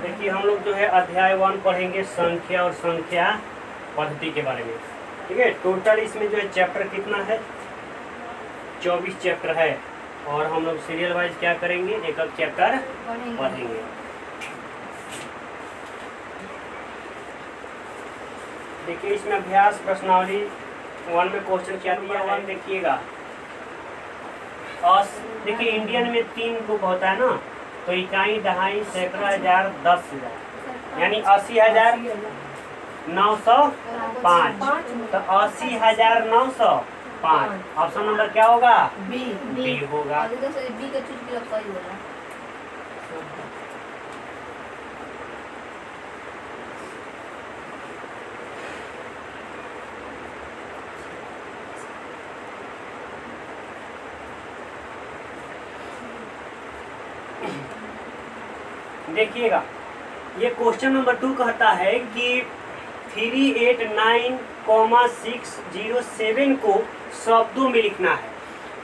देखिए हम लोग जो है अध्याय 1 पढ़ेंगे संख्या और संख्या पद्धति के बारे में। ठीक है, टोटल इसमें जो है चैप्टर कितना है, 24 चैप्टर है और हम लोग सीरियल वाइज क्या करेंगे, एक एक चैप्टर पढ़ेंगे। देखिए इसमें अभ्यास प्रश्नावली 1 में क्वेश्चन क्या दिया है देखिएगा। देखिए इंडियन में 3 ग्रुप होता है ना, तो इकाई, दहाई, सैकड़ा, हजार, 10,000 यानी 80,905। तो 80,905 ऑप्शन नंबर क्या होगा, बी होगा। देखिएगा ये क्वेश्चन नंबर 2 कहता है कि 389,607 को शब्दों में लिखना है।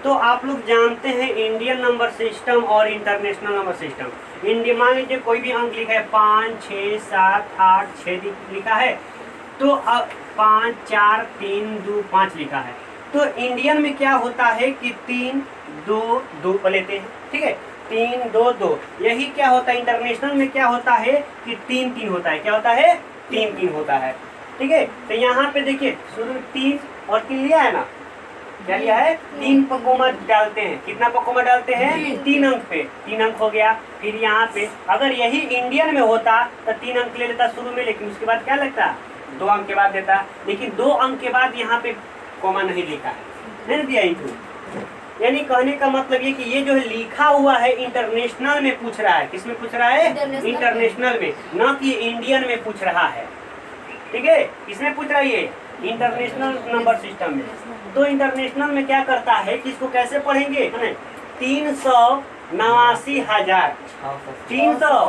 तो आप लोग जानते हैं इंडियन नंबर सिस्टम और इंटरनेशनल नंबर सिस्टम। इंडिया मान लीजिए कोई भी अंक लिखा है 5, 6, 7, 8, 6 लिखा है, तो अब 5, 4, 3, 2, 5 लिखा है। तो इंडियन में क्या होता है कि 3, 2, 2 लेते हैं। ठीक है, 3, 2, 2। यही क्या होता है इंटरनेशनल में, क्या होता है कि 3, 3 होता है। क्या होता है, 3, 3 होता है। ठीक है, तो यहाँ पे देखिए शुरू में 3 और 3 लिया है ना, क्या लिया है, 3 पर कोमा डालते हैं। कितना पर कोमा डालते हैं, 3 अंक पे, 3 अंक हो गया। फिर यहाँ पे अगर यही इंडियन में होता तो 3 अंक ले लेता शुरू में, लेकिन उसके बाद क्या लगता, 2 अंक के बाद देता। लेकिन 2 अंक के बाद यहाँ पे कोमा नहीं लिखा है, नहीं दिया इनको। यानी कहने का मतलब ये कि ये जो है लिखा हुआ है इंटरनेशनल में पूछ रहा है। किसमें पूछ रहा है, इंटरनेशनल में, ना कि इंडियन में पूछ रहा है। ठीक है, किसमें पूछ रहा है, ये इंटरनेशनल नंबर सिस्टम में। तो इंटरनेशनल में क्या करता है कि इसको कैसे पढ़ेंगे, 389,000 607।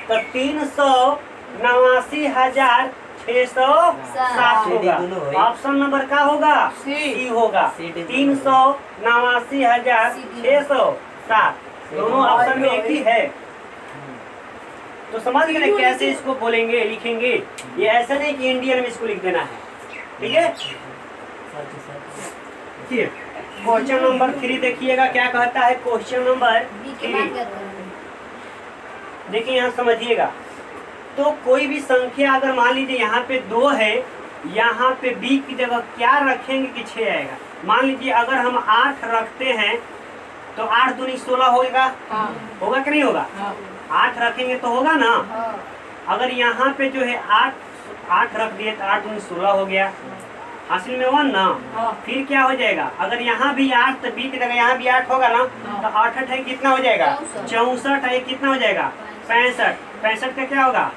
तो 389,607 होगा। ऑप्शन नंबर क्या होगा, सी होगा। 389,607 दोनों ऑप्शन में एक ही है। तो समझ गए ना कैसे इसको बोलेंगे, लिखेंगे। ये ऐसा नहीं कि इंडियन में इसको लिख देना है। ठीक है, क्वेश्चन नंबर 3 देखिएगा क्या कहता है। क्वेश्चन नंबर 3 देखिए, यहाँ समझिएगा। तो कोई भी संख्या अगर मान लीजिए यहाँ पे 2 है, यहाँ पे b की जगह क्या रखेंगे कि 6 आएगा। मान लीजिए अगर हम 8 रखते हैं तो 8 दूनी 16 होगा। होगा कि नहीं होगा, 8 रखेंगे तो होगा ना। अगर यहाँ पे जो है 8 रख दिए तो 8 दूनी 16 हो गया, हासिल में 1 ना। फिर क्या हो जाएगा, अगर यहाँ भी 8 तो b की जगह यहाँ भी 8 होगा ना, तो 8 है कितना हो जाएगा, 64 है कितना हो जाएगा, 65। 65 का क्या होगा,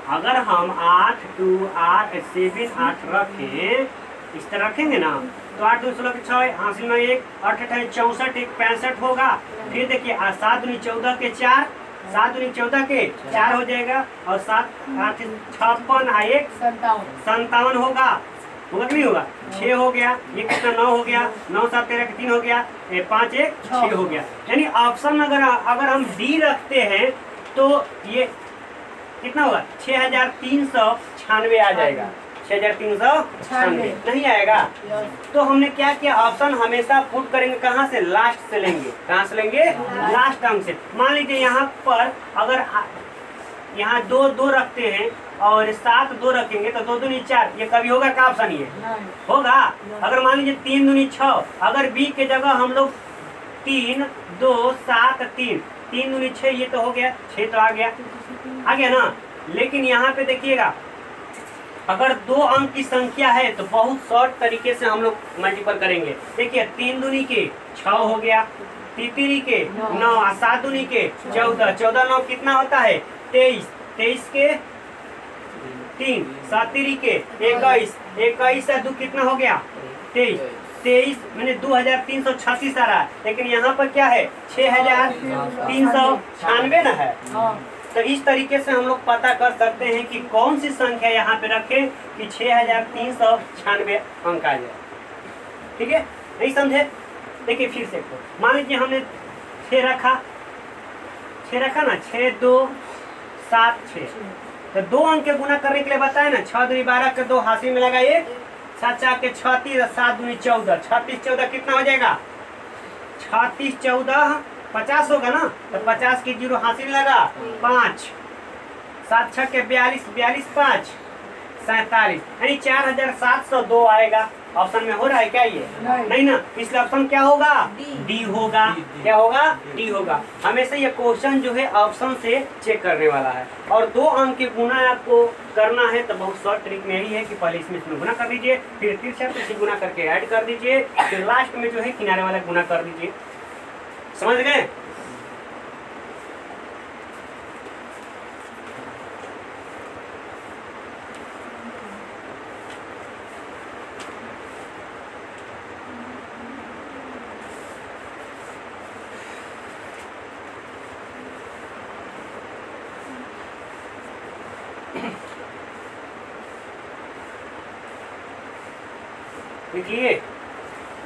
अगर हम 8, 2, 8, 7, 8 रखें, इस तरह रखेंगे ना, तो 8 2 16 6 हासिल में 1, 8 8 64, 1 65 होगा। फिर देखिए 7 दूनी 14 के 4, 7 दूनी 14 के 4 हो जाएगा, और 7 8 56 1 57 होगा। होगा कि नहीं होगा, 6 हो गया, ये कितना 9 हो गया, 9 7 13 के 3 हो गया, 5 1 6 हो गया। यानी ऑप्शन अगर हम डी रखते हैं तो ये कितना होगा, 6,396 आ जाएगा। 6,396 नहीं आएगा। तो हमने क्या किया, ऑप्शन हमेशा पुट करेंगे कहाँ से, लास्ट से लेंगे। कहाँ से लेंगे, लास्ट अंक से। मान लीजिए यहाँ पर अगर यहाँ 2 2 रखते हैं और 7 2 रखेंगे तो 2 दूनी 4, ये कभी होगा का ऑप्शन, ये होगा। अगर मान लीजिए 3 दूनी 6, अगर बी के जगह हम लोग 3 2 7 3 3 दूनी 6, ये तो हो गया, 6 तो आ गया ना। लेकिन यहाँ पे देखिएगा अगर 2 अंक की संख्या है तो बहुत शॉर्ट तरीके से हम लोग मल्टीपल करेंगे। देखिए 3 दूनी के 6 हो गया, 3 के 9, 7 दूनी के 14, 14 9 कितना होता है 23, 23 के 3, 7 के 21, 21 से 2 कितना हो गया 23, 23 मैंने 2336 आ रहा है। लेकिन यहाँ पर क्या है 6396 ना है। तो इस तरीके से हम लोग पता कर सकते हैं कि कौन सी संख्या यहाँ पे रखें कि 6396 अंक आ जाए। ठीक है, नहीं समझे? देखिए फिर से मान लीजिए हमने 6 रखा, 6 रखा ना, 6 2 7 6, तो 2 अंक के गुना करने के लिए बताया ना, 6 दूनी 12 के 2 हासिल में लगा 1, 7 4 के 36, 7 दूनी 14, 36 14 कितना हो जाएगा? 36 14 50 होगा ना, तो 50 की 0 हासिल लगा 5, 7 6 के 42, 42 5 47, यानी 4702 आएगा। ऑप्शन में हो रहा है क्या ये? नहीं ना, इसलिए ऑप्शन क्या होगा? डी होगा। क्या होगा? डी होगा। हमेशा ये क्वेश्चन जो है ऑप्शन से चेक करने वाला है। और 2 अंक के गुना आपको करना है तो बहुत शॉर्ट ट्रिक में यही है कि पहले इसमें गुना कर दीजिए, फिर तिरछा से गुना करके ऐड कर दीजिए, फिर लास्ट में जो है किनारे वाला गुना कर दीजिए। समझ गए?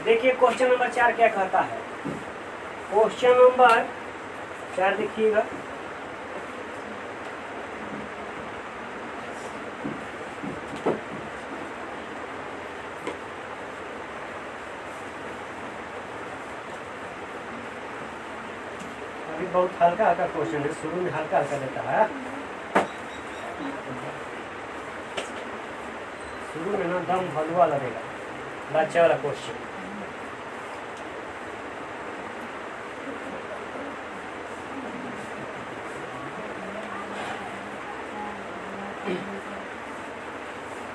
देखिए क्वेश्चन नंबर 4 क्या कहता है। क्वेश्चन नंबर 4 देखिएगा, अभी बहुत हल्का हल्का क्वेश्चन है, शुरू में हल्का हल्का देता है, शुरू में ना दम हलवा लगेगा। बच्चा वाला क्वेश्चन,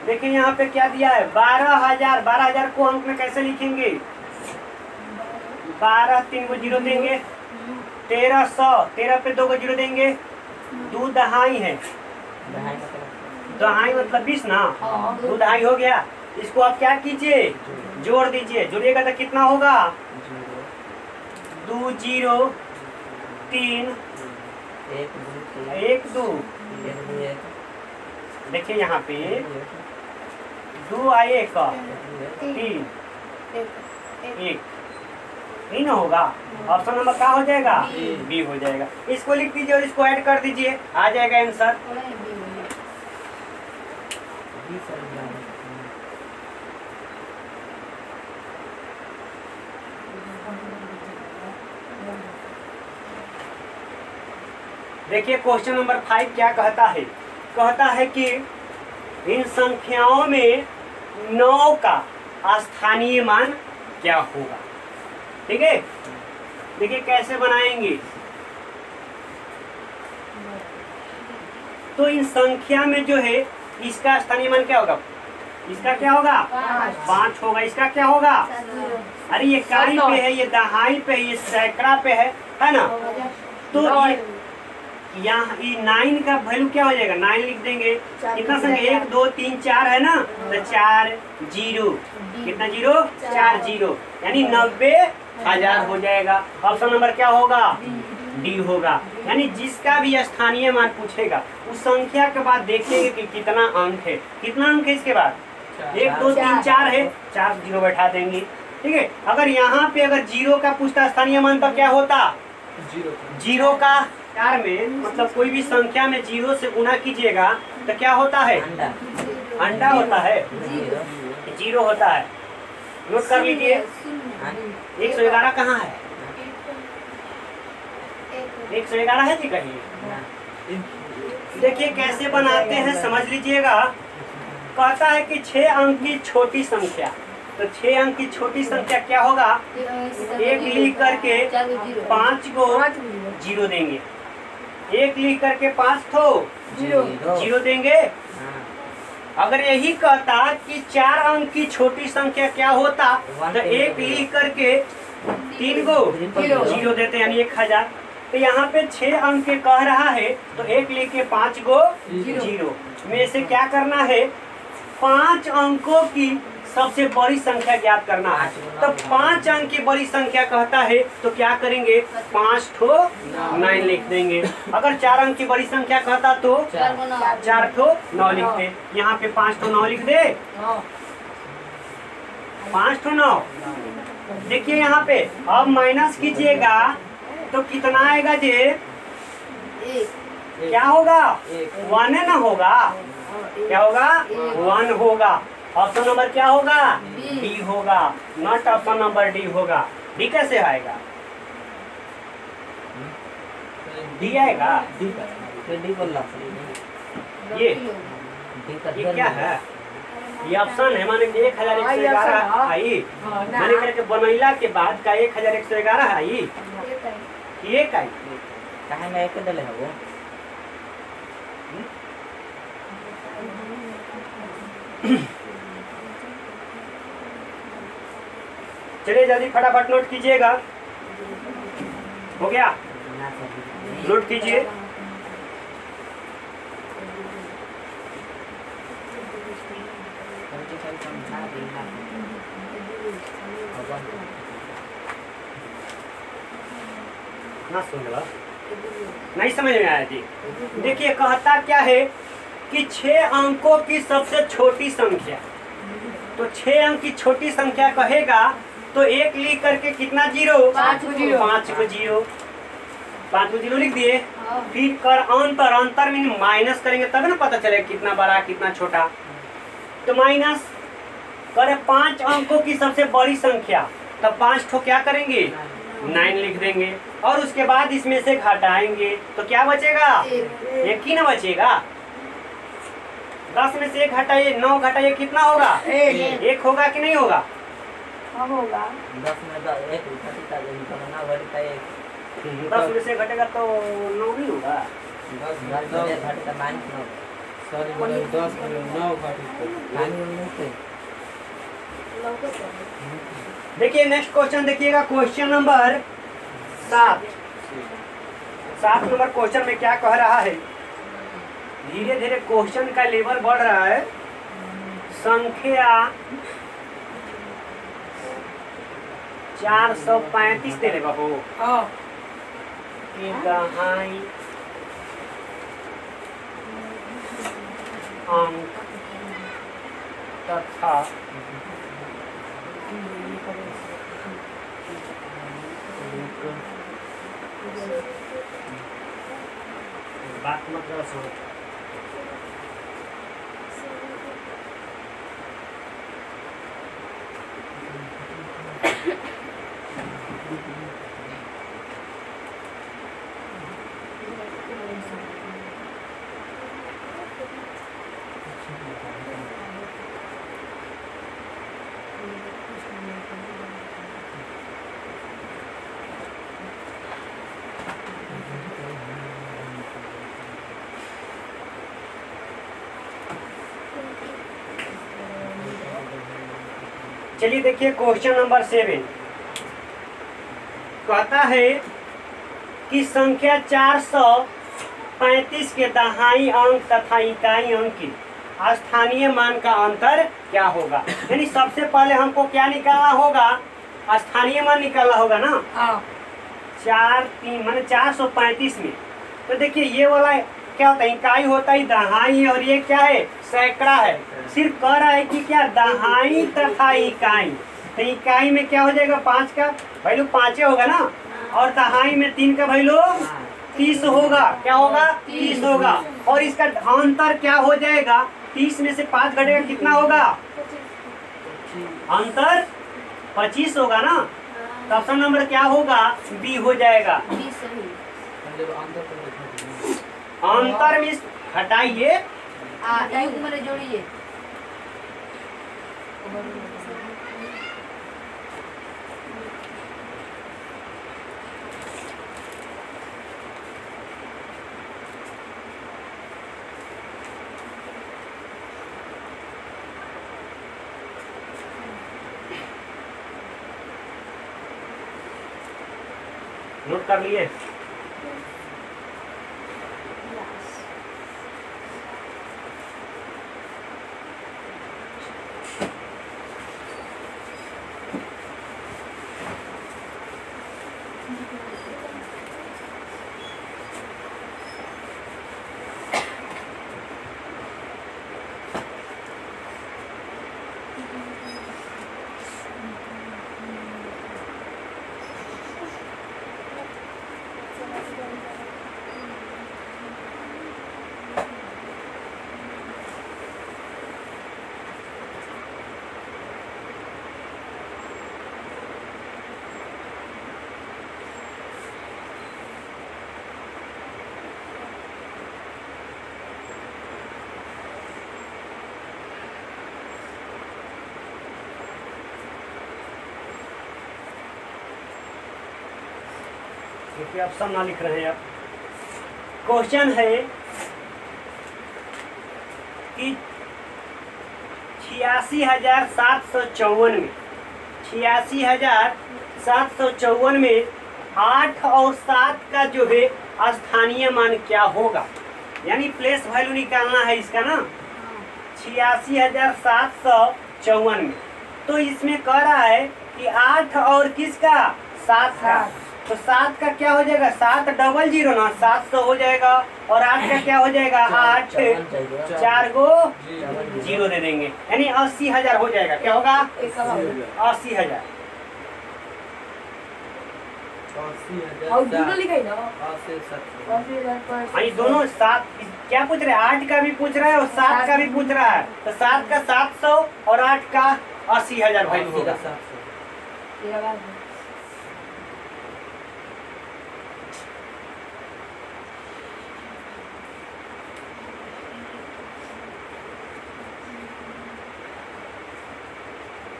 देखिए यहाँ पे क्या दिया है, 12,000। 12,000 को अंक में कैसे लिखेंगे? 12 3 को 0 देंगे, 1300, 13 पे 2 को 0 देंगे, 2 दहाई है, दहाई मतलब 20 ना, 2 दहाई हो गया। इसको आप क्या कीजिए? जोड़ दीजिए। जोड़िएगा तो कितना होगा? 2 0 3 1 2। देखिए यहाँ पे 2 आए 1 3 1, नहीं ना होगा। ऑप्शन नंबर क्या हो जाएगा? बी हो जाएगा। इसको लिख दीजिए और इसको ऐड कर दीजिए, आ जाएगा आंसर। देखिए क्वेश्चन नंबर 5 क्या कहता है। कहता है कि इन संख्याओं में 9 का स्थानीय मान क्या होगा। ठीक है, देखिए कैसे बनाएंगे। तो इन संख्या में जो है इसका स्थानीय मान क्या होगा? इसका क्या होगा? 5 होगा। इसका क्या होगा? अरे ये इकाई पे है, ये दहाई पे है, ये सैकड़ा पे है ना। तो यहाँ 9 का वैल्यू क्या हो जाएगा? 9 लिख देंगे। कितना संख्या? 1 2 3 4 है ना, तो 4 0। कितना 0? 4 0, यानी 90,000 हो जाएगा। ऑप्शन नंबर क्या होगा? डी होगा। यानी जिसका भी स्थानीय मान पूछेगा उस संख्या के बाद देखेंगे कि कितना अंक है। कितना अंक है इसके बाद? 1 2 3 4 है, 4 0 बैठा देंगे। ठीक है, अगर यहाँ पे अगर 0 का पूछता स्थानीय मान तो क्या होता? 0 का 4 में मतलब कोई भी संख्या में 0 से गुना कीजिएगा तो क्या होता है? अंडा होता है, 0 होता है। नोट कर लीजिए। 111 कहाँ है? 111 है जी कहीं? देखिए कैसे बनाते हैं, समझ लीजिएगा। कहता है कि 6 अंक की छोटी संख्या, तो 6 अंक की छोटी संख्या क्या होगा? 1 लिख करके 5 को 0 देंगे। 1 लिख करके 5 को 0 देंगे। अगर यही कहता कि 4 अंक की छोटी संख्या क्या होता, तो 1 लिख करके 3 को 0 देते, यानी 1000। तो यहाँ पे 6 अंक के कह रहा है, तो 1 लिख के 5 को 0 में से क्या करना है? 5 अंकों की सबसे बड़ी संख्या ज्ञात करना है। तो 5 अंक की बड़ी संख्या कहता है तो क्या करेंगे? 5 ठो 9 लिख देंगे। अगर 4 अंक की बड़ी संख्या कहता तो 4 ठो 9 लिखते। यहाँ पे 5 ठो 9 लिख दे, 5 ठो 9, देखिए यहाँ पे अब माइनस कीजिएगा तो कितना आएगा जी? क्या होगा? 1 है ना होगा। क्या होगा? 1 होगा। ऑप्शन नंबर क्या होगा? डी होगा, नॉट ऑप्शन नंबर डी होगा। डी कैसे आएगा? डी आएगा। ये क्या है? ये ऑप्शन है, माने 1111 आई, माने करके बनैला के बाद का 1111 आई। ये का काहे में एक डले है वो? चलिए जल्दी फटाफट नोट कीजिएगा। हो गया? नोट कीजिए। ना सुन लो, नहीं समझ में आया जी। देखिए कहता क्या है कि 6 अंकों की सबसे छोटी संख्या, तो 6 अंक की छोटी संख्या कहेगा तो 1 लिख करके कितना जीरो? 5 को जीरो। 5 को जीरो लिख दिए। फिर कर अंतर, अंतर में माइनस करेंगे तब ना पता चलेगा कितना बड़ा कितना छोटा। तो माइनस करे 5 अंकों की सबसे बड़ी संख्या, तब 5 ठो क्या करेंगे? 9 लिख देंगे और उसके बाद इसमें से घटाएंगे तो क्या बचेगा? 1 ही ना बचेगा। 10 में से 1 घटाइए, 9 घटाइए, कितना होगा? 1 होगा कि नहीं होगा? होगा। 10 में 1 घटेगा, ना घटेगा 1। 10 में से घटेगा तो 9 नहीं होगा। 10 में घटेगा 9। सॉरी मैडम, 10 में 9 घटेगा। देखिए नेक्स्ट क्वेश्चन देखिएगा, क्वेश्चन नंबर 7। 7 नंबर क्वेश्चन में क्या कह रहा है? धीरे धीरे क्वेश्चन का लेवल बढ़ रहा है। संख्या 435 दे ले बाबू की दहाई अंक तथा बात मतलब सुनो। चलिए देखिए क्वेश्चन नंबर 7 कहता है कि संख्या 435 के दहाई अंक तथा इकाई अंक की स्थानीय मान का अंतर क्या होगा? यानी सबसे पहले हमको क्या निकालना होगा? स्थानीय मान निकालना होगा ना। 4 माने 435 में। तो देखिए ये वाला क्या होता है? इकाई होता है, दहाई, और ये क्या है? सैकड़ा है। सिर्फ कह रहा है कि क्या दहाई तथा इकाई। तो इकाई में क्या हो जाएगा? 5 का वैल्यू 5 होगा ना, और दहाई में 3 का वैल्यू 30 होगा। क्या होगा? 30 होगा। और इसका अंतर क्या हो जाएगा? 30 में से 5 घटेगा, कितना होगा? अंतर 25 होगा ना। तो ऑप्शन नंबर क्या होगा? बी हो जाएगा। अंतर में हटाइए, जोड़िए। नोट कर लिए? क्योंकि आप सब ना लिख रहे हैं। अब क्वेश्चन है कि 86,754 में 86,754 में 8 और 7 का जो है स्थानीय मान क्या होगा, यानी प्लेस वैल्यू निकालना है इसका ना। 86,754 में तो इसमें कह रहा है कि 8 और किसका 7 का, तो 7 का क्या हो जाएगा 7 डबल 0 ना 700 हो जाएगा, और 8 का क्या हो जाएगा 8 4 गो 0 दे देंगे, यानी 80,000 हो जाएगा। क्या होगा 80,000। और दोनों लिखाई ना 80,000 80,000 हाँ ये दोनों 7 क्या पूछ रहे हैं, 8 का भी पूछ रहा है और 7 का भी पूछ रहा है, तो 7 का 700 और 8 का 80,000 वैल्यू होगा।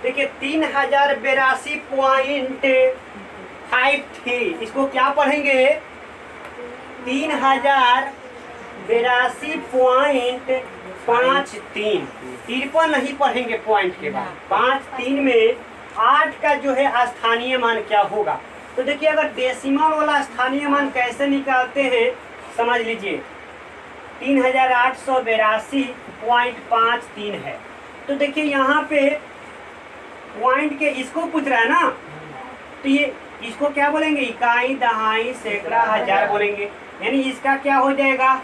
देखिए 3082.53, इसको क्या पढ़ेंगे 3082.53, 53 नहीं पढ़ेंगे पॉइंट के बाद, 53 में 8 का जो है स्थानीय मान क्या होगा। तो देखिए अगर डेसिमल वाला स्थानीय मान कैसे निकालते हैं समझ लीजिए, 3882.53 है। तो देखिए यहाँ पे पॉइंट के इसको पूछ रहा है ना, तो ये इसको क्या बोलेंगे इकाई दहाई सैकड़ा हजार बोलेंगे, यानी इसका क्या हो जाएगा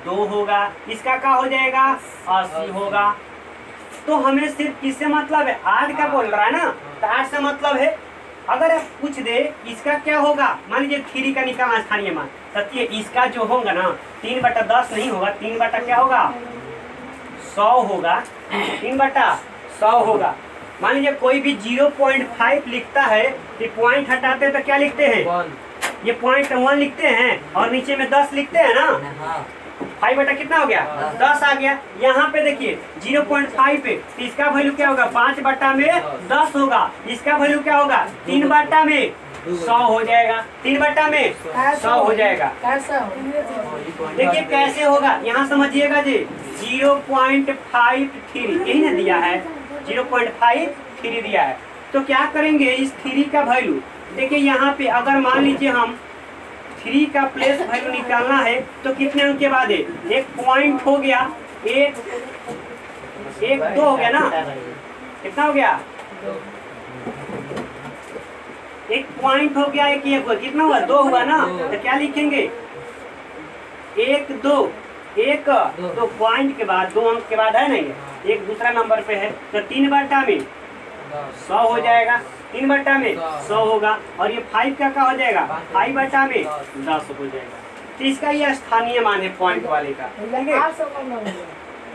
2 होगा, इसका क्या हो जाएगा 80 होगा। तो हमें सिर्फ किससे मतलब है 8 का बोल रहा है ना, तो 8 से मतलब है। अगर आप पूछ दे इसका क्या होगा, मान लीजिए 3 का निकालना स्थानीय मान, तो इसका जो होगा ना 3/10 नहीं होगा, 3 बटा क्या होगा 100 होगा, 3/100 होगा। मान लीजिए कोई भी 0.5 लिखता है कि पॉइंट हटाते तो क्या लिखते हैं, ये 0.1 लिखते हैं और नीचे में 10 लिखते हैं ना, 5 बटा कितना हो गया 10 आ गया। यहाँ पे देखिए 0.5 पे तो इसका वैल्यू क्या होगा 5 बटा में 10 होगा, इसका वैल्यू क्या होगा 3 बटा में 100 हो जाएगा, 3 बटा में 100 हो जाएगा। देखिए कैसे होगा यहाँ समझिएगा जी, 0.53 यही ना दिया है, 0.53 दिया है। तो क्या करेंगे इस 3 का वैल्यू, देखिए यहाँ पे अगर मान लीजिए हम 3 का प्लेस वैल्यू निकालना है तो कितने अंक के बाद है, एक पॉइंट हो गया, एक 2 हो गया ना, कितना हो गया एक पॉइंट हो गया, एक कितना हुआ 2 हुआ ना, तो क्या लिखेंगे 1 2 1 2 पॉइंट के बाद 2 अंक के बाद है नहीं, एक दूसरा नंबर पे है, तो 3 बटा में 100 हो जाएगा, 3 बटा में 100 होगा, और ये 5 का क्या हो जाएगा 5 बटा में 10 हो जाएगा। तो इसका ये स्थानीय मान है पॉइंट वाले का।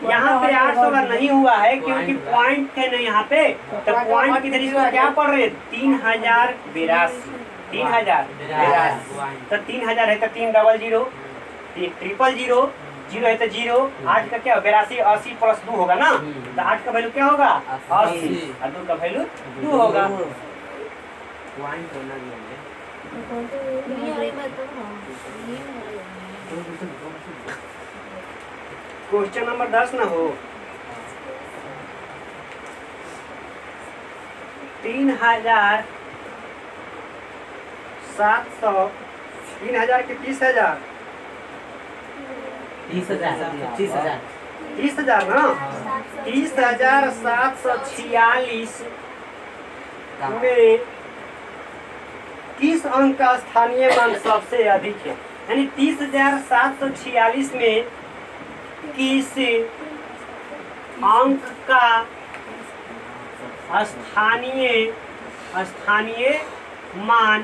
यहाँ पे 800 का नहीं हुआ है क्योंकि पॉइंट है नहीं यहाँ पे, तो पॉइंट किधर इसको क्या पढ़ रहे 3082, 3082, तो 3000 है तो 3 डबल 0 ट्रिपल 0 0 है तो 0, 8 का क्या 82, 80 प्लस 2 होगा ना, तो 8 का वैल्यू क्या होगा 80 और 2 का वैल्यू 2 होगा। क्वेश्चन नंबर 10 ना हो, 3,700 3,000 के 30,000 30,000 ना, 30,746 में किस अंक का स्थानीय मान सबसे अधिक है, यानी 30,746 में किस अंक का स्थानीय मान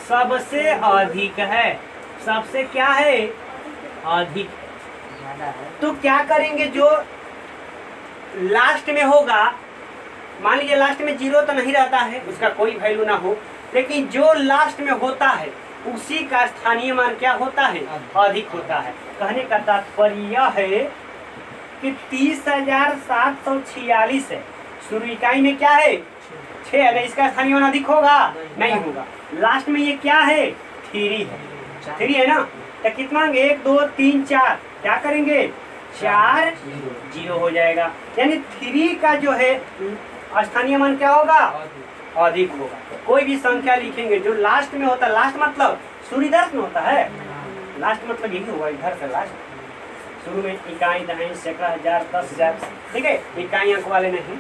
सबसे अधिक है, सबसे क्या है अधिक। तो क्या करेंगे जो लास्ट में होगा, मान लीजिए लास्ट में 0 तो नहीं रहता है, उसका कोई वैल्यू ना हो, लेकिन जो लास्ट में होता है उसी का स्थानीय मान क्या होता है अधिक होता है। कहने का तात्पर्य यह है कि 30,746 है, शुरू इकाई में क्या है 6 है, इसका स्थानीय मान अधिक होगा नहीं होगा। लास्ट में ये क्या है 3 है, 3 है ना, तो कितना 1 2 3 4 क्या करेंगे 4 0 हो जाएगा, यानी 3 का जो है स्थानीय मान क्या होगा अधिक होगा। कोई भी संख्या लिखेंगे जो लास्ट में होता है, लास्ट मतलब सूर्यदर्श में होता है, लास्ट मतलब यही हुआ इधर से लास्ट, शुरू में इकाई दहाई सैकड़ा हजार 10,000, ठीक है, इकाई अंक वाले नहीं।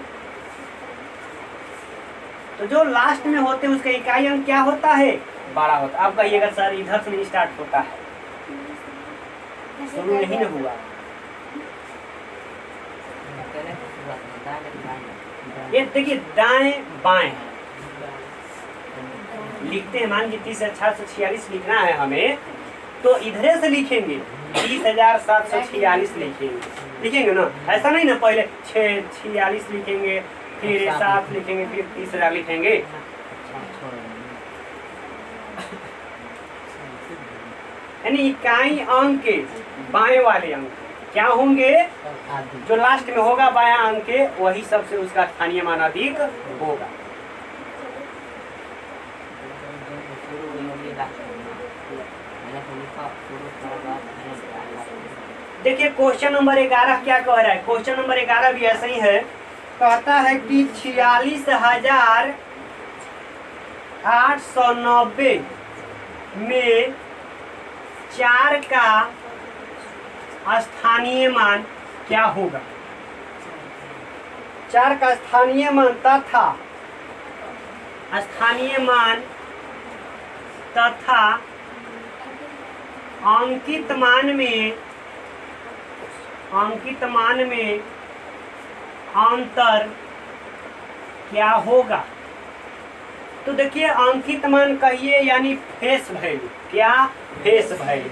तो जो लास्ट में होते हैं उसका इकाई अंक क्या होता है 12 होता है। आप कहिएगा सर इधर से नहीं स्टार्ट होता है, शुरू में ही नहीं हुआ। ये देखिए दाएं बाएं लिखते हैं, मान लीजिए 30,746 लिखना है हमें, तो इधरे से लिखेंगे 30,746 लिखेंगे ना, ऐसा नहीं ना पहले 46 लिखेंगे फिर 7 लिखेंगे फिर 30,000 लिखेंगे। यानी इकाई अंक के बाएं वाले अंक क्या होंगे, जो लास्ट में होगा बायां अंक के वही सबसे उसका स्थानीय मान अधिक होगा। देखिए क्वेश्चन नंबर 11 क्या कह रहा है, क्वेश्चन नंबर 11 भी ऐसा ही है, कहता है कि 46,890 में 4 का स्थानीय मान क्या होगा। 4 का स्थानीय मान तथा अंकित मान में अंतर क्या होगा। तो देखिए अंकित मान कहिए यानी फेस वैल्यू, क्या फेस वैल्यू।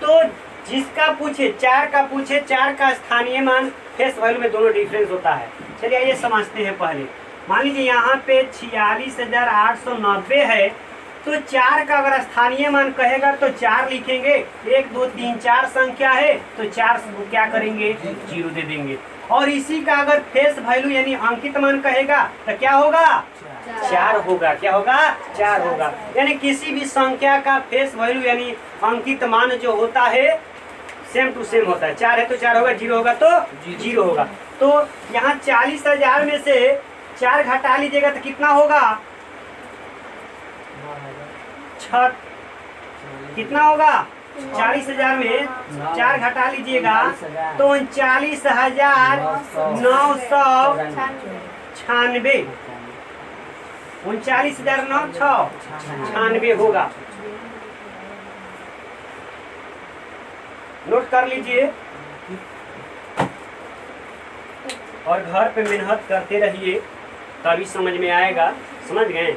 तो जिसका पूछे 4 का पूछे 4 का स्थानीय मान फेस वैल्यू में दोनों डिफरेंस होता है। चलिए ये समझते हैं पहले। मान लीजिए यहाँ पे 46,890 है, तो 4 का अगर स्थानीय मान कहेगा तो 4 लिखेंगे, 1 2 3 4 संख्या है तो 4 को क्या करेंगे 0 दे देंगे। और इसी का अगर फेस वैल्यू यानी अंकित मान कहेगा तो क्या होगा 4 होगा, क्या होगा 4 होगा। यानी किसी भी संख्या का फेस वैल्यू यानी अंकित मान जो होता है सेम टू सेम होता है। 4 है तो 4 होगा, 0 होगा तो 0 होगा। तो यहाँ 40,000 में से 4 घटा लीजिएगा तो कितना होगा 6, कितना होगा 40,000 में 4 घटा लीजिएगा तो 39,996, 39,996 होगा। नोट कर लीजिए और घर पे मेहनत करते रहिए तभी समझ में आएगा। समझ गए,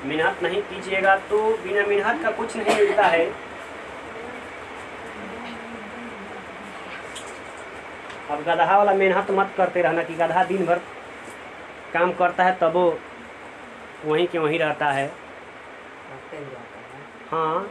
मेहनत नहीं कीजिएगा तो बिना मेहनत का कुछ नहीं मिलता है। अब गधा वाला मेहनत मत करते रहना कि गधा दिन भर काम करता है तब वो वहीं के वहीं रहता है। हाँ